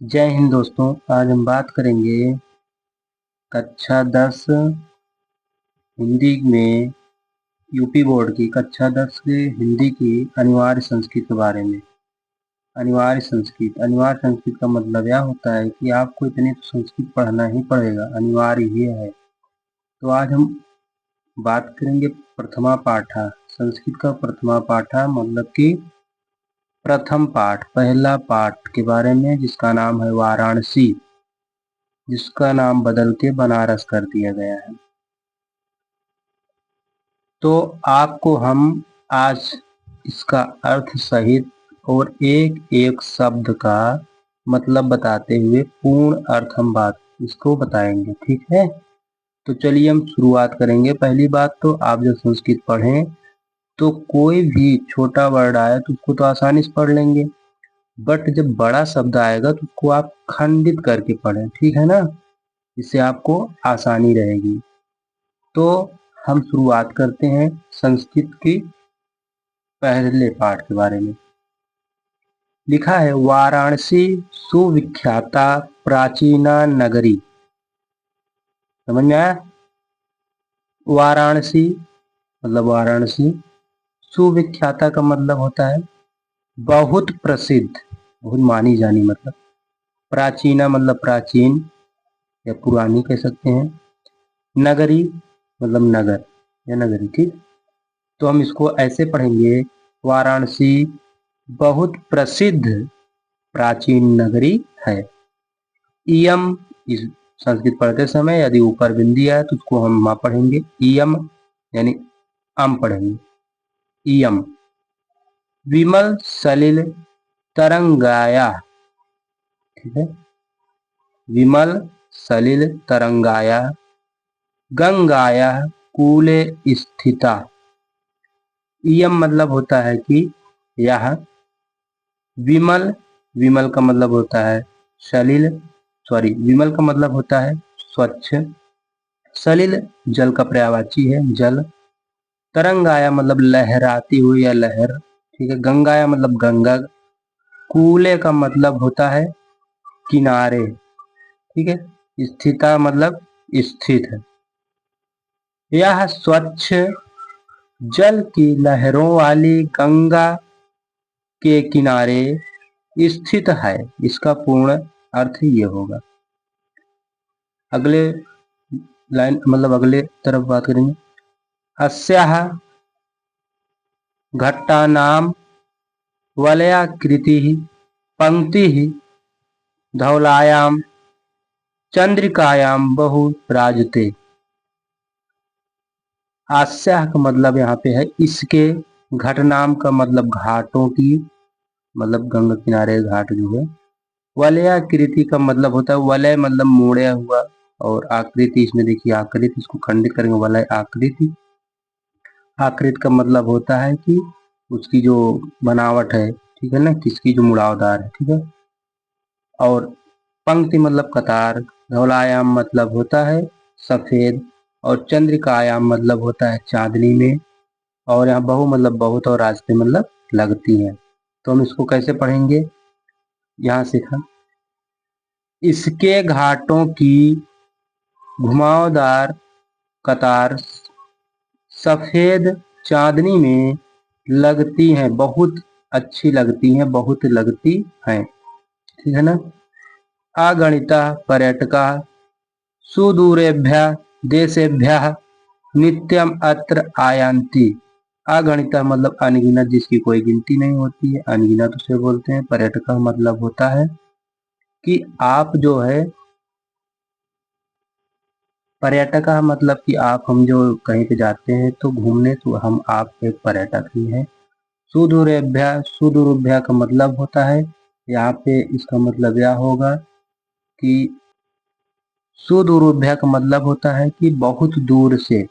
जय हिंद दोस्तों। आज हम बात करेंगे कक्षा 10 हिंदी में यूपी बोर्ड की कक्षा 10 के हिंदी की अनिवार्य संस्कृत के बारे में। अनिवार्य संस्कृत का मतलब यह होता है कि आपको इतनी तो संस्कृत पढ़ना ही पड़ेगा, अनिवार्य ही है। तो आज हम बात करेंगे प्रथमा पाठा। संस्कृत का प्रथमा पाठा मतलब कि प्रथम पाठ, पहला पाठ के बारे में, जिसका नाम है वाराणसी, जिसका नाम बदल के बनारस कर दिया गया है। तो आपको हम आज इसका अर्थ सहित और एक एक शब्द का मतलब बताते हुए पूर्ण अर्थ हम बात इसको बताएंगे, ठीक है। तो चलिए हम शुरुआत करेंगे। पहली बात, तो आप जब संस्कृत पढ़ें तो कोई भी छोटा वर्ड आए तो उसको तो आसानी से पढ़ लेंगे, बट जब बड़ा शब्द आएगा तो उसको आप खंडित करके पढ़ें, ठीक है ना। इससे आपको आसानी रहेगी। तो हम शुरुआत करते हैं संस्कृत की पहले पाठ के बारे में। लिखा है वाराणसी सुविख्याता प्राचीना नगरी। समझ में आया? वाराणसी मतलब वाराणसी, सुविख्याता का मतलब होता है बहुत प्रसिद्ध, बहुत मानी जानी, मतलब प्राचीना मतलब प्राचीन या पुरानी कह सकते हैं, नगरी मतलब नगर या नगरी, ठीक। तो हम इसको ऐसे पढ़ेंगे, वाराणसी बहुत प्रसिद्ध प्राचीन नगरी है। इयम, इस संस्कृत पढ़ते समय यदि ऊपर बिंदी आए तो उसको हम वहां पढ़ेंगे इयम, यानी अम पढ़ेंगे, इयम। विमल सलिल तरंगाया, ठीक है। विमल सलिल तरंगाया गंगाया कूले स्थिता। इयम मतलब होता है कि यह। विमल, विमल का मतलब होता है सलिल, सॉरी, विमल का मतलब होता है स्वच्छ। सलिल जल का पर्यायवाची है, जल। तरंगाया मतलब लहराती हुई या लहर, ठीक है। गंगाया मतलब गंगा। कूले का मतलब होता है किनारे, ठीक है। स्थिता मतलब स्थित है। यह स्वच्छ जल की लहरों वाली गंगा के किनारे स्थित है। इसका पूर्ण अर्थ ये होगा। अगले लाइन मतलब अगले तरफ बात करेंगे। अस्याः घट्टानां वलयाकृतिः पंक्तिः धवलायां चंद्रिकायां बहु राजते। आस्याः का मतलब यहाँ पे है इसके, घटनाम का मतलब घाटों की, मतलब गंगा किनारे घाट जो है। वलयाकृति का मतलब होता है, वलय मतलब मोड़ा हुआ, और आकृति, इसमें देखिए आकृति, इसको खंडित करेंगे वलय आकृति। आकृति का मतलब होता है कि उसकी जो बनावट है, ठीक है ना, किसकी जो मुड़ावदार है, ठीक है। और पंक्ति मतलब कतार। धौलायाम मतलब होता है सफेद, और चंद्रिकायाम मतलब होता है चांदनी में, और यहाँ बहु मतलब बहुत, और रास्ते मतलब लगती है। तो हम इसको कैसे पढ़ेंगे, यहाँ सीखा। इसके घाटों की घुमावदार कतार सफेद चांदनी में लगती हैं, बहुत अच्छी लगती हैं, बहुत लगती हैं, ठीक है ना। अगणिता पर्यटका सुदूरेभ्यः देशेभ्यः नित्यम अत्र आयान्ति। अगणिता मतलब अनगिनत, जिसकी कोई गिनती नहीं होती है, अनगिनत उसे बोलते हैं। पर्यटक मतलब होता है कि आप जो है, पर्यटक मतलब कि आप, हम जो कहीं पे जाते हैं तो घूमने, तो हम आप एक पर्यटक ही हैं। सुदूरेभ्य, सुदूरभ्य का मतलब होता है, यहाँ पे इसका मतलब यह होगा कि सुदूरभ्य का मतलब होता है कि बहुत दूर से।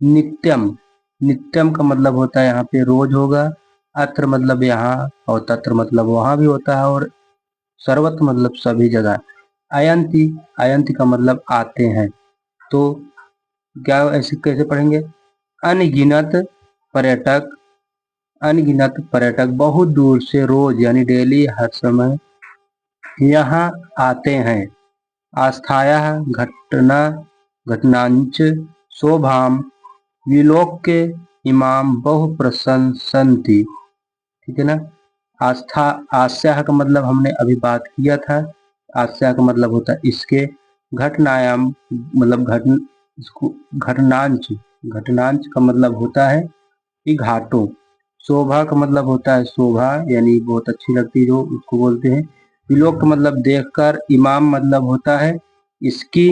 नित्यम, नित्यम का मतलब होता है यहाँ पे रोज होगा। अत्र मतलब यहाँ, और तत्र मतलब वहां भी होता है, और सर्वत्र मतलब सभी जगह। अयंती, अयंती का मतलब आते हैं। तो क्या ऐसे कैसे पढ़ेंगे, अनगिनत पर्यटक, अनगिनत पर्यटक बहुत दूर से रोज यानी डेली, हर समय यहाँ आते हैं। आस्थायाः घटना घटनांच शोभाम विलोक्य इमाम बहु प्रशंसन्ति। ठीक है ना। आस्था, आस्या का मतलब हमने अभी बात किया था। आस्या का मतलब होता है इसके। घटनायाम मतलब इसको घटनांच, घटनांच का मतलब होता है कि घाटों। शोभा का मतलब होता है शोभा, यानी बहुत अच्छी लगती जो उसको बोलते हैं। विलोक का मतलब देखकर। इमाम मतलब होता है इसकी।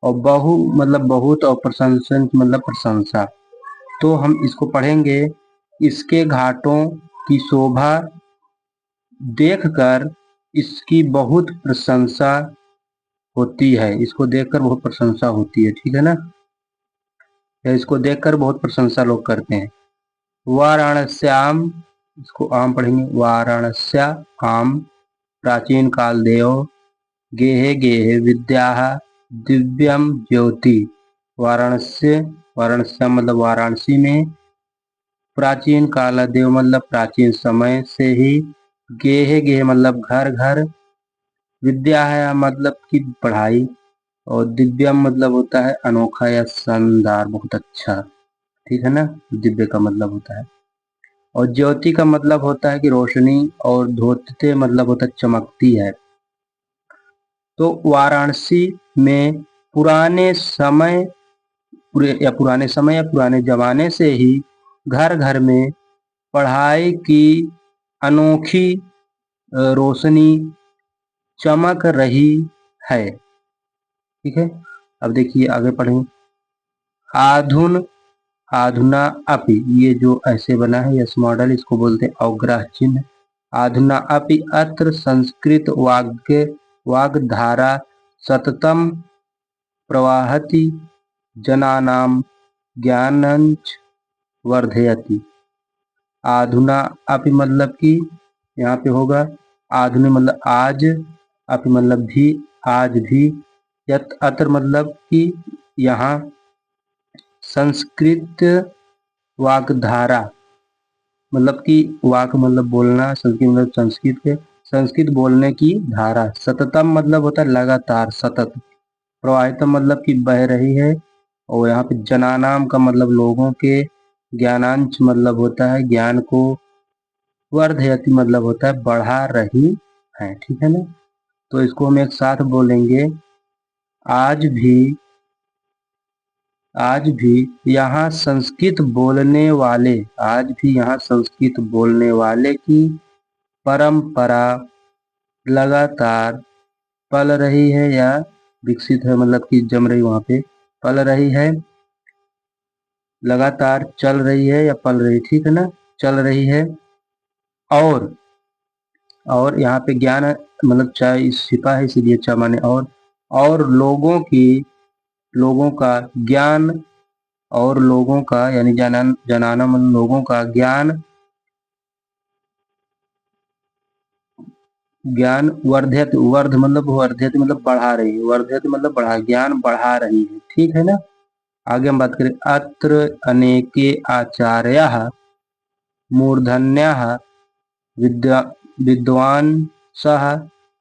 और बहु मतलब बहुत, और प्रशंसन मतलब प्रशंसा। तो हम इसको पढ़ेंगे। इसके घाटों की शोभा देखकर इसकी बहुत प्रशंसा होती है। इसको देखकर बहुत प्रशंसा होती है। ठीक है ना। या इसको देखकर बहुत प्रशंसा लोग करते हैं। वाराणस्याम, इसको आम पढ़ेंगे। वाराणस्या आम प्राचीन काल देव गेहे गेहे विद्या दिव्यम ज्योति। वाराणस्य, वाराणस्या मतलब वाराणसी में। प्राचीन काल देव मतलब प्राचीन समय से ही। गेहे गेहे मतलब घर घर। विद्या है मतलब की पढ़ाई। और दिव्यम मतलब होता है अनोखा या शानदार, बहुत अच्छा। ठीक है ना। दिव्य का मतलब होता है। और ज्योति का मतलब होता है कि रोशनी। और धोतते मतलब होता है चमकती है। तो वाराणसी में पुराने समय, पुराने समय या पुराने जमाने से ही घर घर में पढ़ाई की अनोखी रोशनी चमक रही है। ठीक है। अब देखिए आगे पढ़ें। आधुन आधुना अपि, ये जो ऐसे बना है यस मॉडल, इसको बोलते हैं अवग्रह चिन्ह। आधुना अपि अत्र संस्कृत वाग्धारा सततम प्रवाहति जनानां ज्ञानंच वर्धयति। आधुना अपि मतलब कि यहाँ पे होगा आधुनिक मतलब आज। अपि मतलब भी, आज भी। यत अत्र मतलब कि यहाँ। संस्कृत वाग्धारा मतलब कि वाक मतलब बोलना, संस्कृत मतलब संस्कृत के। संस्कृत बोलने की धारा। सततम मतलब होता है लगातार, सतत। प्रवाहितम मतलब कि बह रही है। और यहाँ पे जनानाम का मतलब लोगों के। ज्ञानांश मतलब होता है ज्ञान को। वर्धयति मतलब होता है बढ़ा रही है। ठीक है ना। तो इसको हम एक साथ बोलेंगे। आज भी, आज भी यहाँ संस्कृत बोलने वाले, आज भी यहाँ संस्कृत बोलने वाले की परंपरा लगातार पल रही है, या विकसित है मतलब कि जम रही, वहां पे पल रही है। लगातार चल रही है या पल रही, ठीक है ना। चल रही है। और यहाँ पे ज्ञान मतलब चा छिपा है, इसीलिए चा माने और लोगों की, लोगों का ज्ञान। और लोगों का यानी जनाना मतलब लोगों का ज्ञान। ज्ञान वर्धयत, वर्ध मतलब वर्धयत मतलब बढ़ा रही है। वर्धयत मतलब बढ़ा, ज्ञान बढ़ा रही है। ठीक है ना। आगे हम बात करें। अत्र अनेके आचार्याः मूर्धन्याः विद्या विद्वांसः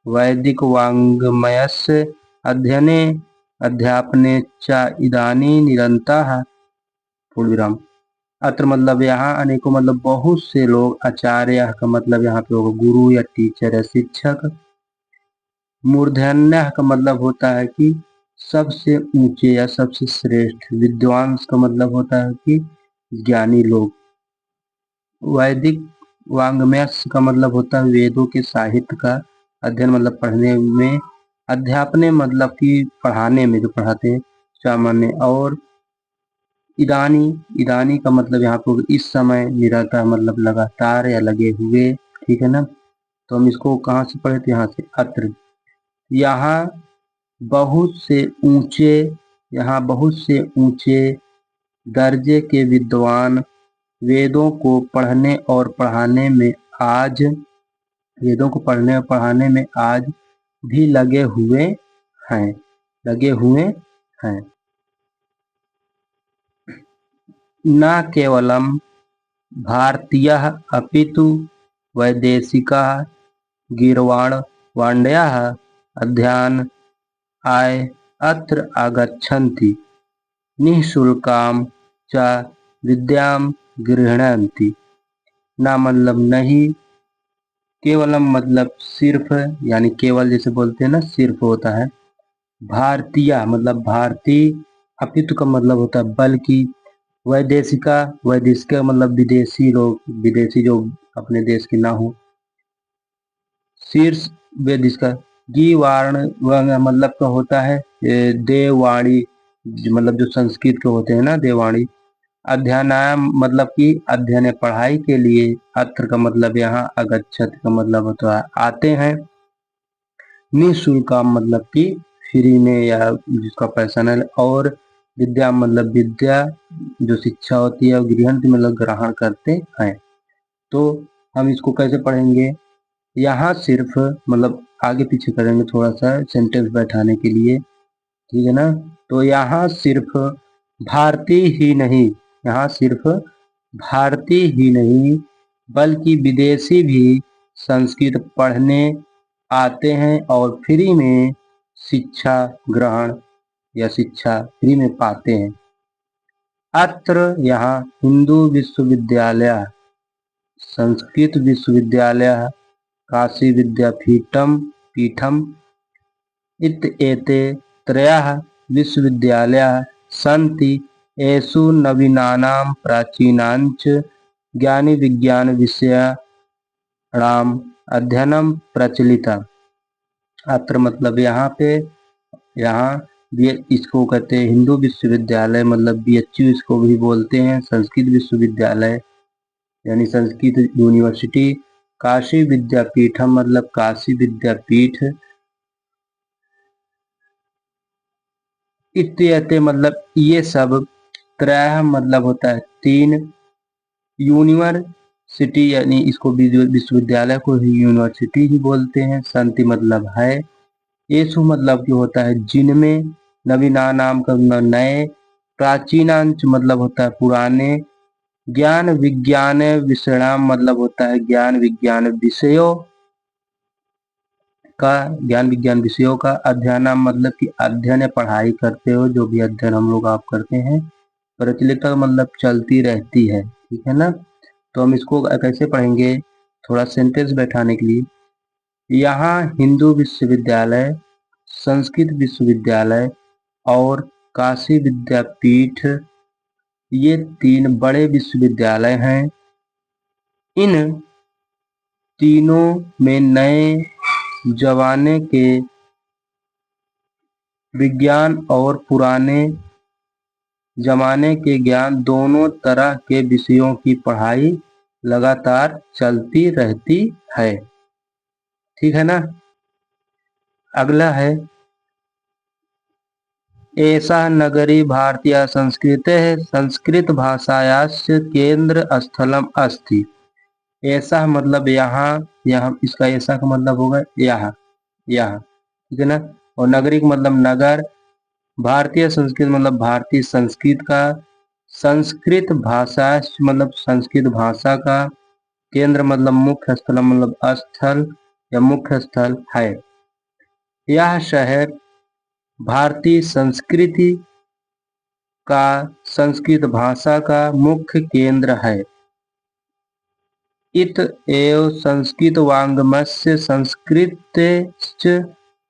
वैदिक वाङ्मयस्य अध्ययने अध्यापने च इदानीं निरताः। पूर्ण विराम। अत्र मतलब यहाँ अनेकों मतलब बहुत से लोग। आचार्य का मतलब यहाँ पे होगा गुरु या टीचर या शिक्षक। मूर्धन्य का मतलब होता है कि सबसे ऊंचे या सबसे श्रेष्ठ। विद्वान का मतलब होता है कि ज्ञानी लोग। वैदिक वाङ्मय का मतलब होता है वेदों के साहित्य का अध्ययन मतलब पढ़ने में। अध्यापने मतलब कि पढ़ाने में, जो पढ़ाते हैं सामान्य। और ईरानी, ईरानी का मतलब यहाँ पर इस समय, निरंतर मतलब लगातार या लगे हुए। ठीक है ना। तो हम इसको कहाँ से पढ़े थे, यहाँ से। अत्र यहाँ बहुत से ऊंचे, यहाँ बहुत से ऊंचे दर्जे के विद्वान वेदों को पढ़ने और पढ़ाने में आज, वेदों को पढ़ने और पढ़ाने में आज भी लगे हुए हैं, लगे हुए हैं। न केवलम भारतीय अपितु वैदेशिका गीर्वाण वाण्ड्याः अध्ययनाय अत्र आगच्छन्ति निःशुल्कां च विद्यां गृह्णन्ति। ना मतलब नहीं, केवलम मतलब सिर्फ, यानी केवल जैसे बोलते हैं ना, सिर्फ होता है। भारतीय मतलब भारतीय, अपितु का मतलब होता है बल्कि। वैदेशिका, वैदेशिका मतलब विदेशी लोग, विदेशी जो अपने देश के ना हो। शीर्ष वेदिका गीवार्ण मतलब का होता है देववाणी, मतलब जो संस्कृत के होते हैं ना, देववाणी। अध्ययनाय मतलब कि अध्ययन पढ़ाई के लिए, अत्र का मतलब यहाँ, अगच्छत का मतलब होता है आते हैं। निःशुल्क मतलब कि फ्री में या जिसका पैसा न, और विद्या मतलब विद्या जो शिक्षा होती है, गृहण मतलब ग्रहण करते हैं। तो हम इसको कैसे पढ़ेंगे, यहाँ सिर्फ मतलब आगे पीछे करेंगे थोड़ा सा सेंटेंस बैठाने के लिए, ठीक है ना। तो यहाँ सिर्फ भारतीय ही नहीं, यहाँ सिर्फ भारतीय ही नहीं बल्कि विदेशी भी संस्कृत पढ़ने आते हैं और फ्री में शिक्षा ग्रहण या शिक्षा फ्री में पाते हैं। अत्र यहाँ हिंदू विश्वविद्यालय, संस्कृत विश्वविद्यालय, काशी विद्यापीठम पीठम इत्येते त्रयः विश्वविद्यालयाः सन्ति येषु नवीनानां प्राचीनाञ्च ज्ञानविज्ञानविषयाणाम् अध्ययनं प्रचलितम्। अत्र मतलब यहाँ पे, यहाँ इसको कहते हैं हिंदू विश्वविद्यालय, मतलब बीएचयू इसको भी बोलते हैं। संस्कृत विश्वविद्यालय यानी संस्कृत यूनिवर्सिटी। काशी विद्यापीठम मतलब काशी विद्यापीठ। इत्येते मतलब ये सब। त्रय मतलब होता है तीन। यूनिवर्सिटी यानी इसको विश्वविद्यालय को ही यूनिवर्सिटी ही बोलते हैं। संति मतलब है। येसु मतलब जो होता है जिनमें। नवीना नाम का मतलब नए। प्राचीनांच मतलब होता है पुराने। ज्ञान विज्ञान विषयाणाम मतलब होता है ज्ञान विज्ञान विषयों का, ज्ञान विज्ञान विषयों का। अध्ययन मतलब कि अध्ययन या पढ़ाई करते हो, जो भी अध्ययन हम लोग आप करते हैं। प्रचलित मतलब चलती रहती है, ठीक है ना। तो हम इसको कैसे पढ़ेंगे, थोड़ा सेंटेंस बैठाने के लिए। यहाँ हिंदू विश्वविद्यालय, संस्कृत विश्वविद्यालय और काशी विद्यापीठ, ये तीन बड़े विश्वविद्यालय हैं। इन तीनों में नए जमाने के विज्ञान और पुराने जमाने के ज्ञान दोनों तरह के विषयों की पढ़ाई लगातार चलती रहती है, ठीक है ना। अगला है एषा नगरी भारतीय संस्कृतेः संस्कृत भाषायास्य केंद्र स्थलम अस्ति। ऐसा मतलब यहाँ, यहाँ इसका ऐसा का मतलब होगा यहाँ, यहाँ, ठीक है ना। और नगरी का मतलब नगर। भारतीय संस्कृत मतलब भारतीय संस्कृत का। संस्कृत भाषा मतलब संस्कृत भाषा का। केंद्र मतलब मुख्य, स्थल मतलब स्थल या मुख्य स्थल है। यह शहर भारतीय संस्कृति का, संस्कृत भाषा का मुख्य केंद्र है। इत एव संस्कृत वाङ्मयस्य संस्कृतेश्च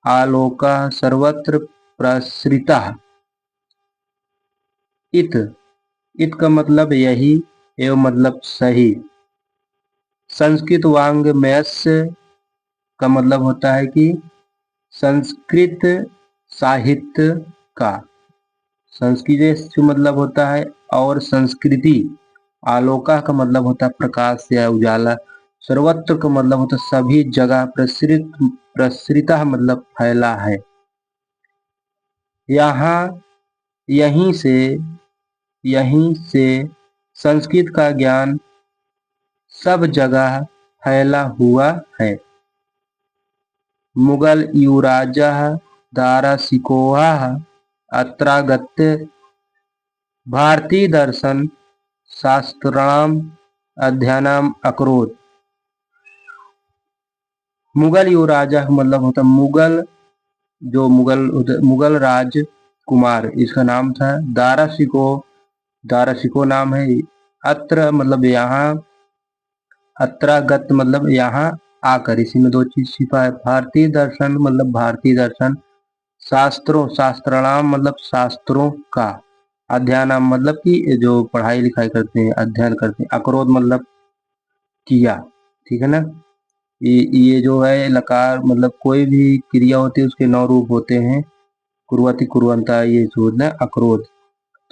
आलोकः सर्वत्र प्रसृतः। इत, इत का मतलब यही, एव मतलब सही। संस्कृत वाङ्मयस्य का मतलब होता है कि संस्कृत साहित्य का। संस्कृत मतलब होता है और संस्कृति। आलोका का मतलब होता है प्रकाश या उजाला। सर्वत्र का मतलब होता है सभी जगह। प्रसृत, प्रसृता मतलब फैला है। यहाँ, यहीं से संस्कृत का ज्ञान सब जगह फैला हुआ है। मुगल युवराजः दाराशिकोहः अत्रागत्य भारतीय दर्शन शास्त्राणाम् अध्ययनम् अकरोत्। मुगल युवराजा मतलब होता मुगल, जो मुगल राज कुमार इसका नाम था। दारा शिको नाम है। अत्र मतलब यहाँ, अत्रागत मतलब यहाँ आकर, इसी में दो चीज छिपा है। भारतीय दर्शन मतलब भारतीय दर्शन। शास्त्राणाम मतलब शास्त्रों का। अध्ययनाम मतलब कि जो पढ़ाई लिखाई करते हैं, अध्ययन करते हैं। अकरोध मतलब किया, ठीक है ना। ये जो है लकार मतलब कोई भी क्रिया होती है उसके 9 रूप होते हैं। कुर्वती, कुर्वंता, ये जो है अकरोध।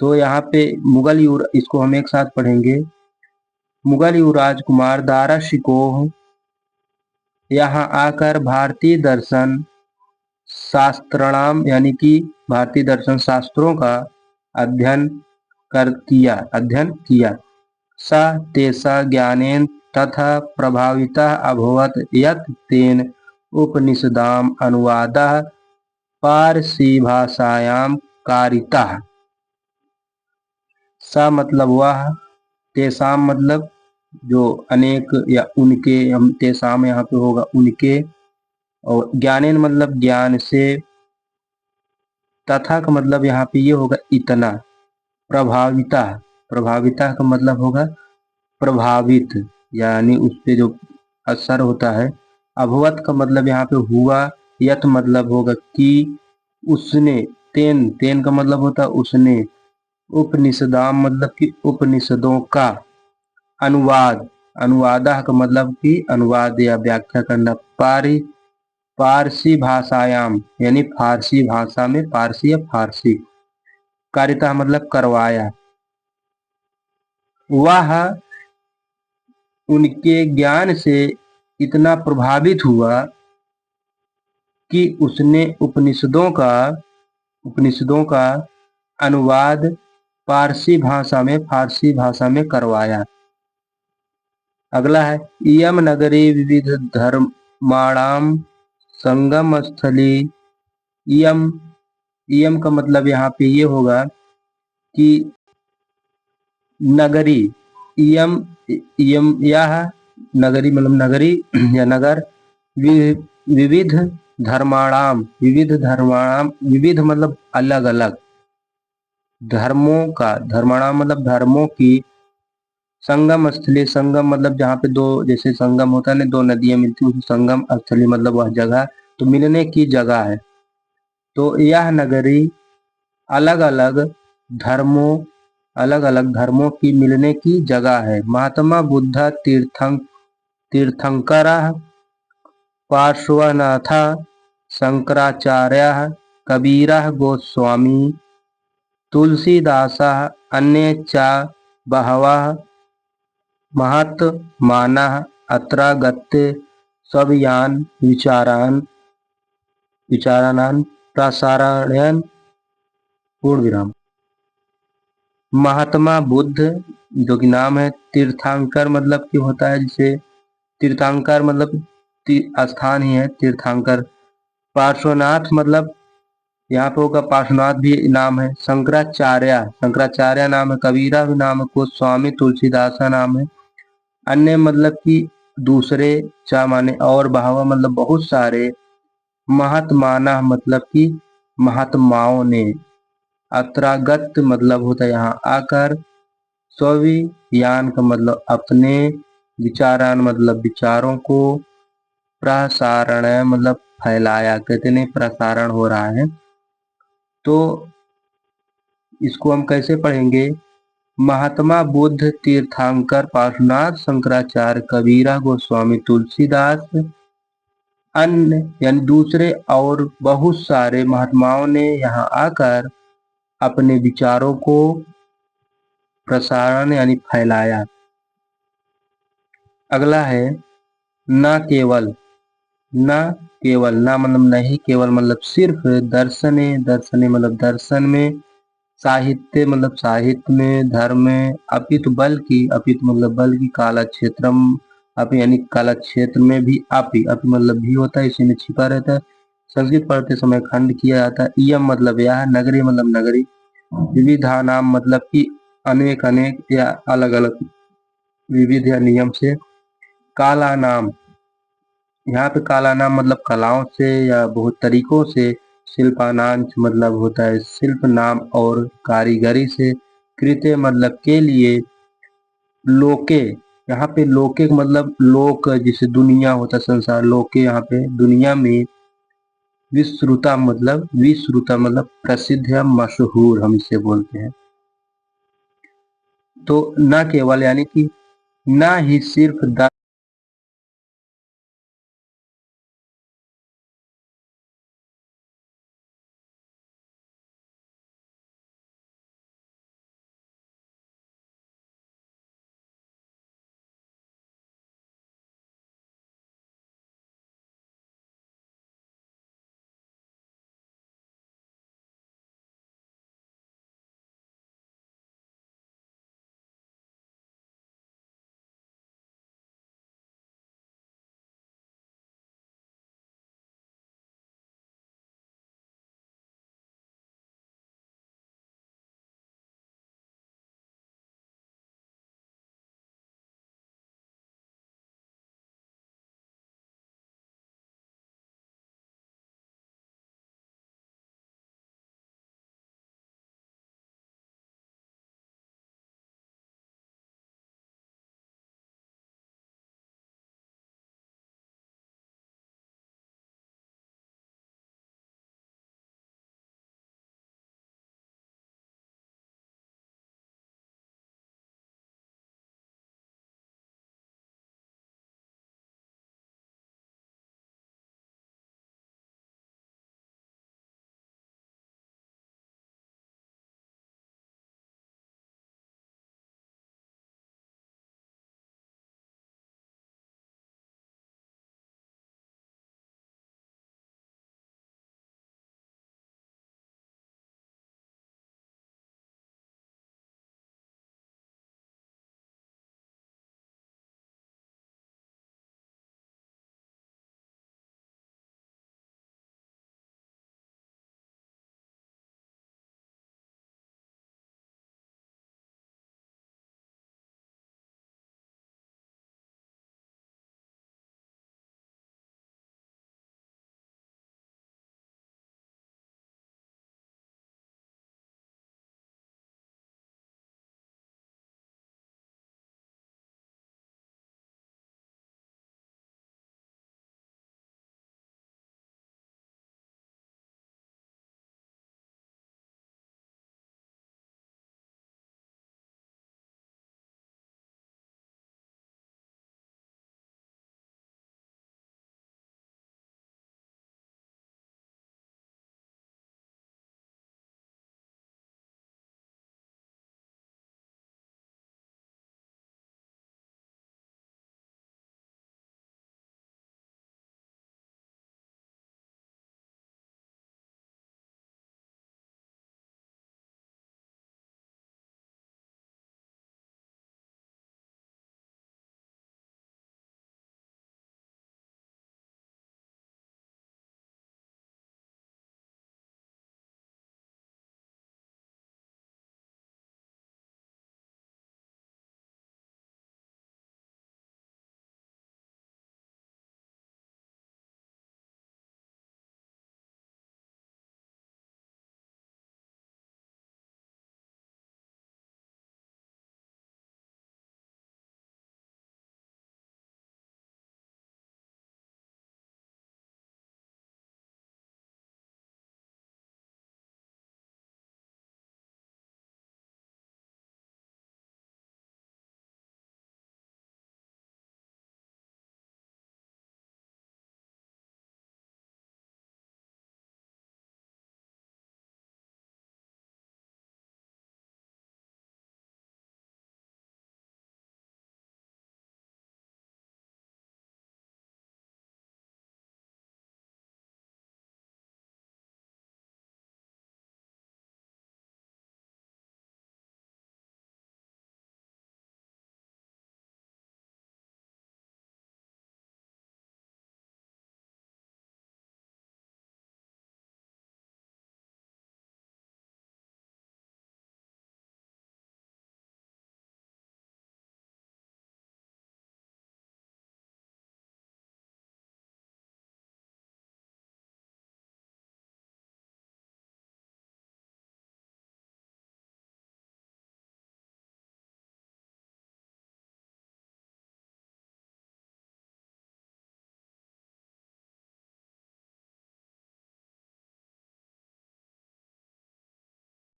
तो यहाँ पे इसको हम एक साथ पढ़ेंगे। मुगल युवराज कुमार दारा शिकोह यहाँ आकर भारतीय दर्शन शास्त्रणाम यानी कि भारतीय दर्शन शास्त्रों का अध्ययन किया। स तेषा ज्ञानेन तथा प्रभावितः अभवत् यत् तेन उपनिषदाम् अनुवादः पारसीभाषायां कारितः। स मतलब वह, तेसाम मतलब जो अनेक या उनके, हम तेसाम यहाँ पे होगा उनके, और ज्ञानेन मतलब ज्ञान से, तथा का मतलब यहाँ पे ये होगा इतना। प्रभाविता, प्रभाविता का मतलब होगा प्रभावित, यानी उस पे जो असर होता है। अभवत का मतलब यहाँ पे हुआ। यत मतलब होगा कि उसने। तेन, तेन का मतलब होता उसने। उपनिषदाम मतलब कि उपनिषदों का। अनुवाद, अनुवादा का मतलब कि अनुवाद या व्याख्या करना। पारसी भाषायाम यानी फारसी भाषा में, पारसी या फारसी। कारिता मतलब करवाया। वह उनके ज्ञान से इतना प्रभावित हुआ कि उसने उपनिषदों का अनुवाद फारसी भाषा में करवाया। अगला है इयम नगरी विविध धर्माणाम संगम स्थली। इयम, इयम का मतलब यहाँ पे ये होगा कि नगरी। इयम, इयम यह नगरी मतलब नगरी या नगर। विविध धर्माणाम, विविध धर्माणाम, विविध मतलब अलग अलग, धर्मों का। धर्माणाम मतलब धर्मों की। संगम स्थली, संगम मतलब जहाँ पे दो, जैसे संगम होता है ना, दो नदियां मिलती है, संगम स्थली मतलब वह जगह, तो मिलने की जगह है। तो यह नगरी अलग अलग धर्मों, अलग अलग धर्मों की मिलने की जगह है। महात्मा बुद्ध तीर्थंकर पार्श्वनाथ शंकराचार्य कबीर गोस्वामी तुलसीदास अन्ये च बहवः महात्मानः अत्रागत्य विचाराणां प्रसारयन्। पूर्ण विराम। महात्मा बुद्ध जो कि नाम है। तीर्थंकर मतलब कि होता है जैसे, तीर्थंकर मतलब स्थान ही है तीर्थंकर। पार्श्वनाथ मतलब यहाँ पे होगा पार्श्वनाथ भी नाम है। शंकराचार्य, शंकराचार्य नाम है। कबीरा भी नाम है। गोस्वामी तुलसीदासा नाम है। अन्य मतलब कि दूसरे, चा माने और, बहावा मतलब बहुत सारे, महात्माना मतलब कि महात्माओं ने, अत्रागत मतलब होता है यहाँ आकर, स्वियान का मतलब अपने, विचारान मतलब विचारों को, प्रसारण मतलब फैलाया, कहते नहीं प्रसारण हो रहा है। तो इसको हम कैसे पढ़ेंगे। महात्मा बुद्ध तीर्थंकर पार्श्वनाथ शंकराचार्य कबीरा गोस्वामी तुलसीदास अन्य यानी दूसरे और बहुत सारे महात्माओं ने यहाँ आकर अपने विचारों को प्रसारण यानी फैलाया। अगला है न केवल। न केवल, न मतलब नहीं, केवल मतलब सिर्फ, दर्शने, दर्शने मतलब दर्शन में, साहित्य मतलब साहित्य में, धर्म में, अपितु बल्कि, अपितु मतलब बल्कि, काला क्षेत्रम अपि यानी काला क्षेत्र में भी, अपि मतलब भी होता है, इसी में छिपा रहता है। संस्कृत पढ़ते समय खंड किया जाता है। इयम मतलब यह, नगरी मतलब नगरी, विविधा नाम मतलब कि अनेक अनेक या अलग अलग, विविध या नियम से। काला नाम यहाँ पे कालानाम मतलब कलाओं से या बहुत तरीकों से, शिल्पानांच मतलब होता है शिल्प नाम और कारीगरी से, कृत्य मतलब के लिए, लोके यहाँ पे लोके का मतलब लोक जिसे दुनिया होता है संसार, लोके यहाँ पे दुनिया में, विश्रुता मतलब प्रसिद्ध या मशहूर हम इसे बोलते हैं। तो न केवल यानी कि न ही सिर्फ